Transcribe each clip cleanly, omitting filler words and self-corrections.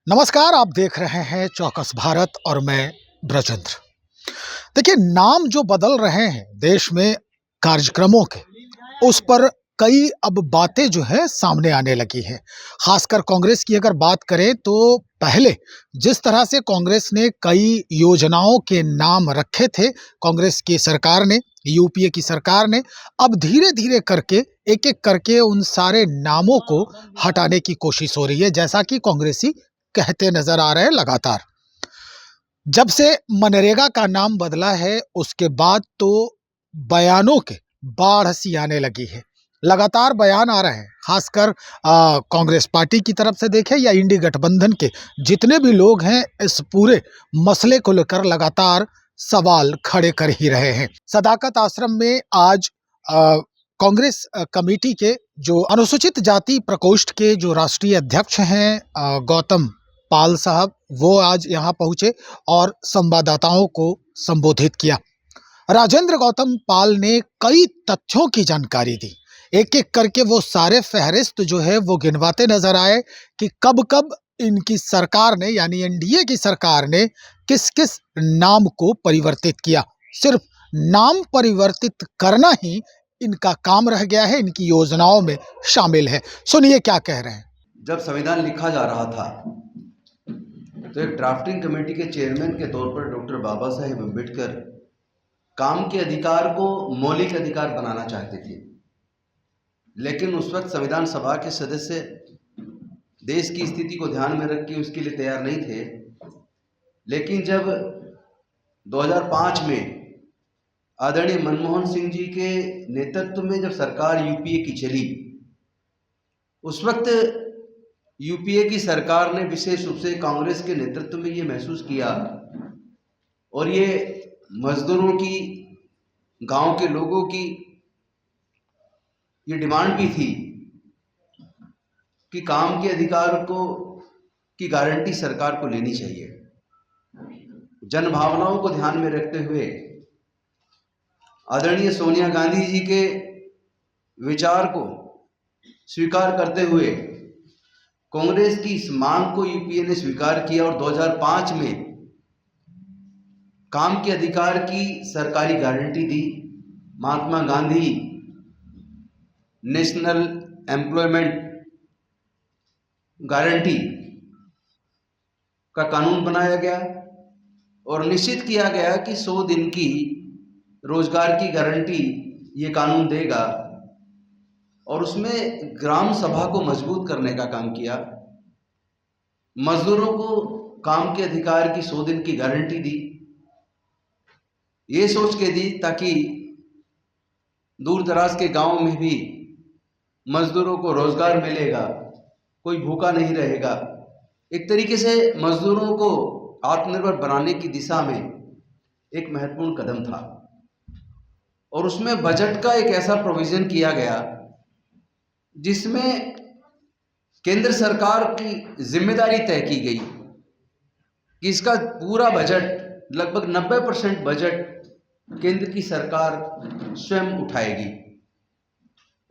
नमस्कार, आप देख रहे हैं चौकस भारत और मैं ब्रजेंद्र। देखिए, नाम जो बदल रहे हैं देश में कार्यक्रमों के, उस पर कई अब बातें जो है सामने आने लगी हैं। खासकर कांग्रेस की अगर बात करें तो पहले जिस तरह से कांग्रेस ने कई योजनाओं के नाम रखे थे, कांग्रेस की सरकार ने, यूपीए की सरकार ने, अब धीरे-धीरे करके एक-एक करके उन सारे नामों को हटाने की कोशिश हो रही है, जैसा कि कांग्रेसी कहते नजर आ रहे हैं लगातार। जब से मनरेगा का नाम बदला है, उसके बाद तो बयानों के बाढ़ सी आने लगी है। लगातार बयान आ रहे हैं, खासकर कांग्रेस पार्टी की तरफ से देखें या इंडी गठबंधन के जितने भी लोग हैं, इस पूरे मसले को लेकर लगातार सवाल खड़े कर ही रहे हैं। सदाकत आश्रम में आज कांग्रेस कमेटी के जो अनुसूचित जाति प्रकोष्ठ के जो राष्ट्रीय अध्यक्ष हैं गौतम पाल साहब, वो आज यहाँ पहुंचे और संवाददाताओं को संबोधित किया। राजेंद्र गौतम पाल ने कई तथ्यों की जानकारी दी। एक-एक करके वो सारे फहरिस्त जो है वो गिनवाते नजर आए कि कब-कब इनकी सरकार ने, यानी एनडीए की सरकार ने किस-किस नाम को परिवर्तित किया। सिर्फ नाम परिवर्तित करना ही इनका काम रह गया है, इनकी योजनाओं में शामिल है। सुनिए क्या कह रहे हैं। जब संविधान लिखा जा रहा था तो एक ड्राफ्टिंग कमेटी के चेयरमैन के तौर पर डॉक्टर बाबा साहेब अम्बेडकर काम के अधिकार को मौलिक अधिकार बनाना चाहते थे, लेकिन उस वक्त संविधान सभा के सदस्य देश की स्थिति को ध्यान में रख के उसके लिए तैयार नहीं थे। लेकिन जब 2005 में आदरणीय मनमोहन सिंह जी के नेतृत्व में जब सरकार यूपीए की चली, उस वक्त यूपीए की सरकार ने विशेष रूप से कांग्रेस के नेतृत्व में ये महसूस किया और ये मजदूरों की, गांव के लोगों की ये डिमांड भी थी कि काम के अधिकार को की गारंटी सरकार को लेनी चाहिए। जन भावनाओं को ध्यान में रखते हुए आदरणीय सोनिया गांधी जी के विचार को स्वीकार करते हुए कांग्रेस की इस मांग को यूपीए ने स्वीकार किया और 2005 में काम के अधिकार की सरकारी गारंटी दी। Mahatma Gandhi national employment guarantee का कानून बनाया गया और निश्चित किया गया कि 100 दिन की रोजगार की गारंटी ये कानून देगा और उसमें ग्राम सभा को मजबूत करने का काम किया। मजदूरों को काम के अधिकार की 100 दिन की गारंटी दी, ये सोच के दी ताकि दूर दराज के गांव में भी मजदूरों को रोजगार मिलेगा, कोई भूखा नहीं रहेगा। एक तरीके से मजदूरों को आत्मनिर्भर बनाने की दिशा में एक महत्वपूर्ण कदम था और उसमें बजट का एक ऐसा प्रोविजन किया गया जिसमें केंद्र सरकार की जिम्मेदारी तय की गई कि इसका पूरा बजट, लगभग 90% बजट केंद्र की सरकार स्वयं उठाएगी।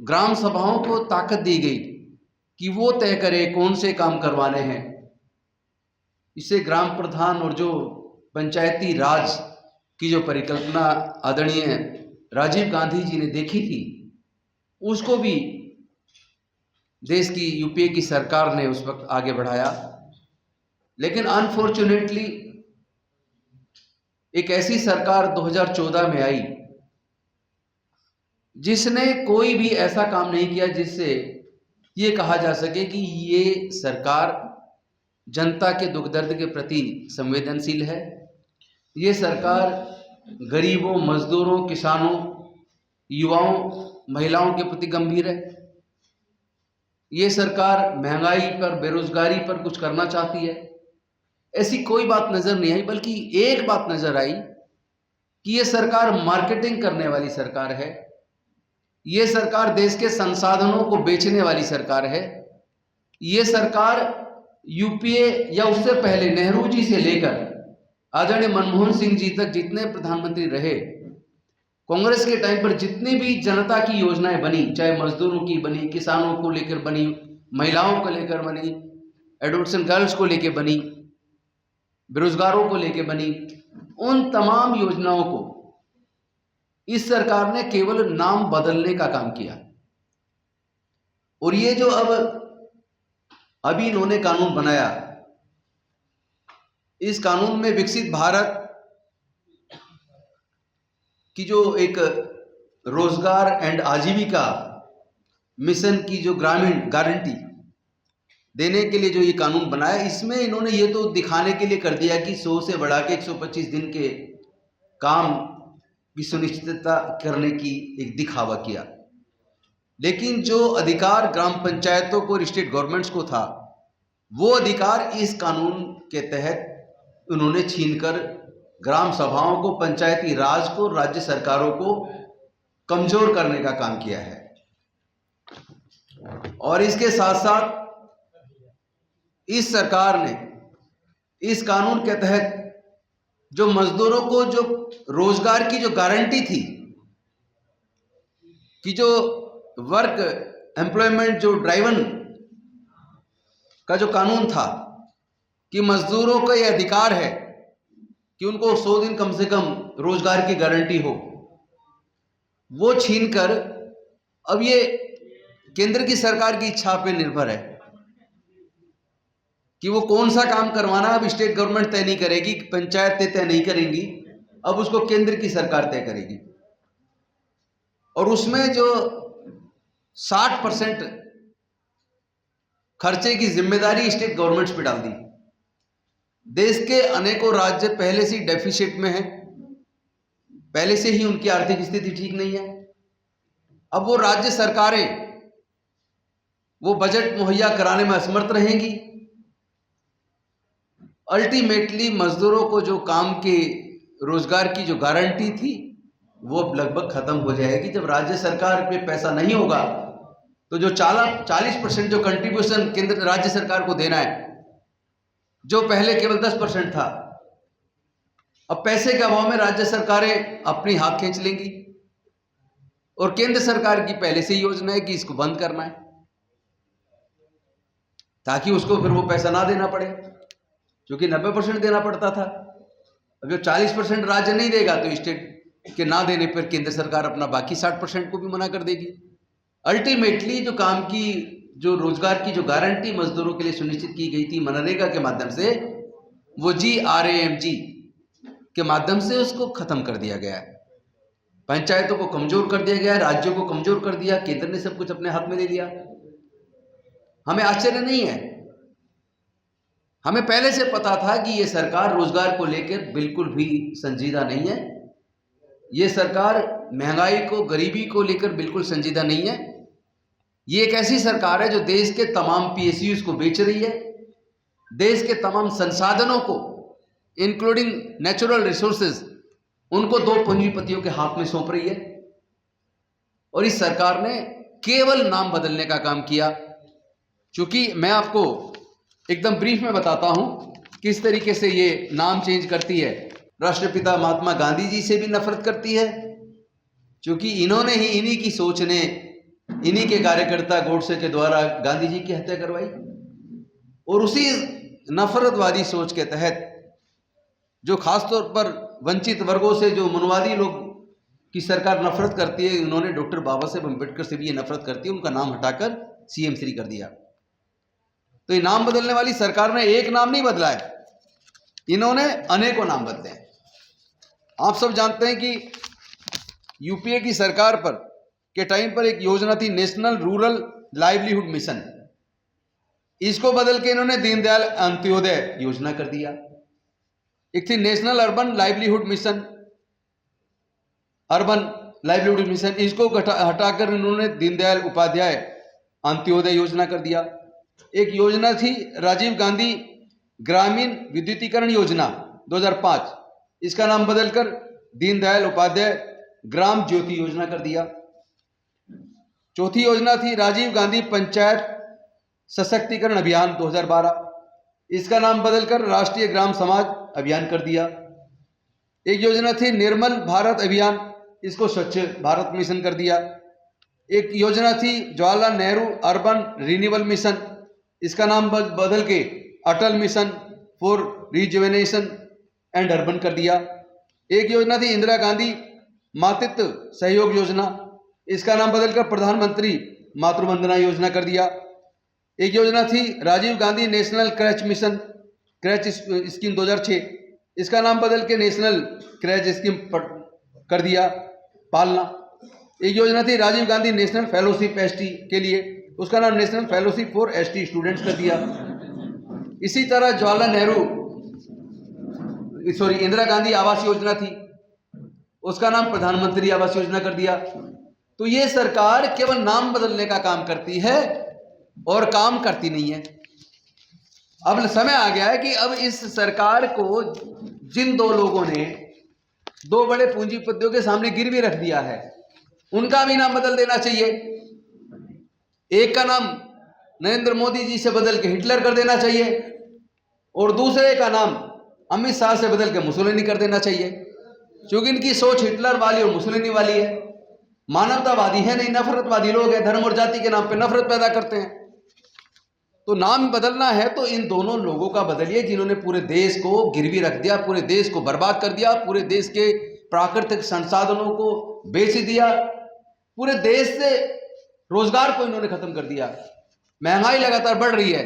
ग्राम सभाओं को ताकत दी गई कि वो तय करे कौन से काम करवाने हैं। इससे ग्राम प्रधान और जो पंचायती राज की जो परिकल्पना आदरणीय राजीव गांधी जी ने देखी थी, उसको भी देश की यूपीए की सरकार ने उस वक्त आगे बढ़ाया। लेकिन अनफॉर्चुनेटली एक ऐसी सरकार 2014 में आई जिसने कोई भी ऐसा काम नहीं किया जिससे ये कहा जा सके कि ये सरकार जनता के दुख दर्द के प्रति संवेदनशील है। ये सरकार गरीबों, मजदूरों, किसानों, युवाओं, महिलाओं के प्रति गंभीर है। ये सरकार महंगाई पर, बेरोजगारी पर कुछ करना चाहती है। ऐसी कोई बात नजर नहीं आई, बल्कि एक बात नजर आई कि ये सरकार मार्केटिंग करने वाली सरकार है। ये सरकार देश के संसाधनों को बेचने वाली सरकार है। ये सरकार यूपीए या उससे पहले नेहरू जी से लेकर आदरणीय मनमोहन सिंह जी तक जितने प्रधानमंत्री रहे, कांग्रेस के टाइम पर जितनी भी जनता की योजनाएं बनी, चाहे मजदूरों की बनी, किसानों को लेकर बनी, महिलाओं को लेकर बनी, एडोलसेंट गर्ल्स को लेके बनी, बेरोजगारों को लेके बनी, उन तमाम योजनाओं को इस सरकार ने केवल नाम बदलने का काम किया। और ये जो अभी इन्होंने कानून बनाया, इस कानून में विकसित भारत की जो एक रोजगार एंड आजीविका मिशन की जो ग्रामीण गारंटी देने के लिए जो ये कानून बनाया, इसमें इन्होंने ये तो दिखाने के लिए कर दिया कि 100 से बढ़ा के 125 दिन के काम की सुनिश्चितता करने की एक दिखावा किया। लेकिन जो अधिकार ग्राम पंचायतों को और स्टेट गवर्नमेंट्स को था, वो अधिकार इस कानून के तहत उन्होंने छीनकर ग्राम सभाओं को, पंचायती राज को, राज्य सरकारों को कमजोर करने का काम किया है। और इसके साथ साथ इस सरकार ने इस कानून के तहत जो मजदूरों को जो रोजगार की जो गारंटी थी, कि जो वर्क एम्प्लॉयमेंट जो ड्राइवन का जो कानून था, कि मजदूरों का यह अधिकार है कि उनको 100 दिन कम से कम रोजगार की गारंटी हो, वो छीनकर अब ये केंद्र की सरकार की इच्छा पे निर्भर है कि वो कौन सा काम करवाना। अब स्टेट गवर्नमेंट तय नहीं करेगी, पंचायतें तय नहीं करेंगी, अब उसको केंद्र की सरकार तय करेगी। और उसमें जो 60% खर्चे की जिम्मेदारी स्टेट गवर्नमेंट्स पे डाल दी। देश के अनेकों राज्य पहले से ही डेफिसिट में हैं, पहले से ही उनकी आर्थिक स्थिति ठीक नहीं है। अब वो राज्य सरकारें वो बजट मुहैया कराने में असमर्थ रहेंगी। अल्टीमेटली मजदूरों को जो काम के रोजगार की जो गारंटी थी, वो अब लगभग खत्म हो जाएगी। जब राज्य सरकार पे पैसा नहीं होगा, तो जो 40% जो कंट्रीब्यूशन केंद्र राज्य सरकार को देना है, जो पहले केवल 10% था, अब पैसे के अभाव में राज्य सरकारें अपनी हाथ खींच लेंगी। और केंद्र सरकार की पहले से योजना है कि इसको बंद करना है, ताकि उसको फिर वो पैसा ना देना पड़े, क्योंकि 90% देना पड़ता था। अब जो 40% राज्य नहीं देगा, तो स्टेट के ना देने पर केंद्र सरकार अपना बाकी 60% को भी मना कर देगी। अल्टीमेटली जो काम की जो रोजगार की जो गारंटी मजदूरों के लिए सुनिश्चित की गई थी मनरेगा के माध्यम से, वो GRAMG के माध्यम से उसको खत्म कर दिया गया है। पंचायतों को कमजोर कर दिया गया है, राज्यों को कमजोर कर दिया, केंद्र ने सब कुछ अपने हाथ में ले लिया। हमें आश्चर्य नहीं है, हमें पहले से पता था कि ये सरकार रोजगार को लेकर बिल्कुल भी संजीदा नहीं है। ये सरकार महंगाई को, गरीबी को लेकर बिल्कुल संजीदा नहीं है। ये एक ऐसी सरकार है जो देश के तमाम PSUs को बेच रही है, देश के तमाम संसाधनों को इंक्लूडिंग नेचुरल रिसोर्सेज, उनको दो पूंजीपतियों के हाथ में सौंप रही है। और इस सरकार ने केवल नाम बदलने का काम किया। चूंकि मैं आपको एकदम ब्रीफ में बताता हूं किस तरीके से ये नाम चेंज करती है। राष्ट्रपिता महात्मा गांधी जी से भी नफरत करती है, क्योंकि इन्होंने ही, इन्हीं की सोच ने, इन्हीं के कार्यकर्ता गोडसे के द्वारा गांधी जी की हत्या करवाई। और उसी नफरतवादी सोच के तहत जो खासतौर पर वंचित वर्गों से, जो मनवादी लोग की सरकार नफरत करती है, उन्होंने डॉक्टर बाबा साहेब अम्बेडकर से भी ये नफरत करती है, उनका नाम हटाकर CM श्री कर दिया। तो ये नाम बदलने वाली सरकार ने एक नाम नहीं बदला है, इन्होंने अनेकों नाम बदले हैं। आप सब जानते हैं कि UPA की सरकार पर के टाइम पर एक योजना थी, नेशनल रूरल लाइवलीहुड मिशन। इसको बदल के इन्होंने दीनदयाल अंत्योदय योजना कर दिया। एक थी national urban livelihood mission, urban livelihood mission, इसको हटाकर इन्होंने दीनदयाल उपाध्याय अंत्योदय योजना कर दिया। एक योजना थी राजीव गांधी ग्रामीण विद्युतीकरण योजना 2005, इसका नाम बदलकर दीनदयाल उपाध्याय ग्राम ज्योति योजना कर दिया। चौथी योजना थी राजीव गांधी पंचायत सशक्तिकरण अभियान 2012, इसका नाम बदलकर राष्ट्रीय ग्राम समाज अभियान कर दिया। एक योजना थी निर्मल भारत अभियान, इसको स्वच्छ भारत मिशन कर दिया। एक योजना थी Jawaharlal Nehru urban renewal mission, इसका नाम बदल के Atal mission for rejuvenation and urban कर दिया। एक योजना थी इंदिरा गांधी मातृत्व सहयोग योजना, इसका नाम बदलकर प्रधानमंत्री मातृ वंदना योजना कर दिया। एक योजना थी Rajiv Gandhi national creche mission, creche scheme 2006, इसका नाम बदल के नेशनल क्रैच स्कीम कर दिया पालना। एक योजना थी Rajiv Gandhi national fellowship ST के लिए, उसका नाम national fellowship for ST students कर दिया। इसी तरह इंदिरा गांधी आवास योजना थी, उसका नाम प्रधानमंत्री आवास योजना कर दिया। तो ये सरकार केवल नाम बदलने का काम करती है और काम करती नहीं है। अब समय आ गया है कि अब इस सरकार को जिन दो लोगों ने दो बड़े पूंजीपतियों के सामने गिरवी रख दिया है, उनका भी नाम बदल देना चाहिए। एक का नाम नरेंद्र मोदी जी से बदल के हिटलर कर देना चाहिए और दूसरे का नाम अमित शाह से बदल के मुसोलिनी कर देना चाहिए, क्योंकि इनकी सोच हिटलर वाली और मुसोलिनी वाली है। मानवतावादी है नहीं, नफरतवादी लोग हैं, धर्म और जाति के नाम पे नफरत पैदा करते हैं। तो नाम बदलना है तो इन दोनों लोगों का बदलिए जिन्होंने पूरे देश को गिरवी रख दिया, पूरे देश को बर्बाद कर दिया, पूरे देश के प्राकृतिक संसाधनों को बेच दिया, पूरे देश से रोजगार को इन्होंने खत्म कर दिया। महंगाई लगातार बढ़ रही है।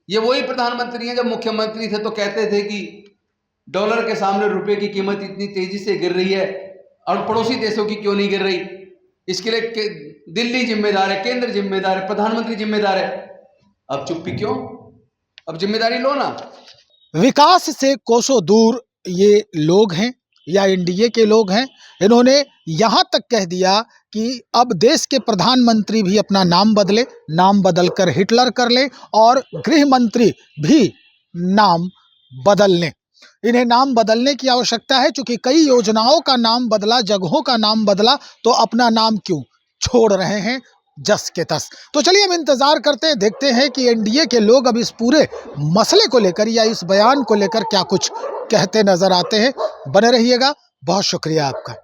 ये वही प्रधानमंत्री हैं, जब मुख्यमंत्री थे तो कहते थे कि डॉलर के सामने रुपए की कीमत इतनी तेजी से गिर रही है और पड़ोसी देशों की क्यों नहीं गिर रही, इसके लिए दिल्ली जिम्मेदार है, केंद्र जिम्मेदार है, प्रधानमंत्री जिम्मेदार है। अब चुप्पी क्यों? अब जिम्मेदारी लो ना। विकास से कोसों दूर ये लोग हैं या एनडीए के लोग हैं। इन्होंने यहाँ तक कह दिया कि अब देश के प्रधानमंत्री भी अपना नाम बदले, नाम बदलकर हिटलर कर ले और गृह मंत्री भी नाम बदल लें। इन्हें नाम बदलने की आवश्यकता है, क्योंकि कई योजनाओं का नाम बदला, जगहों का नाम बदला, तो अपना नाम क्यों छोड़ रहे हैं जस के तस। तो चलिए हम इंतजार करते हैं, देखते हैं कि एनडीए के लोग अब इस पूरे मसले को लेकर या इस बयान को लेकर क्या कुछ कहते नजर आते हैं। बने रहिएगा, बहुत शुक्रिया आपका।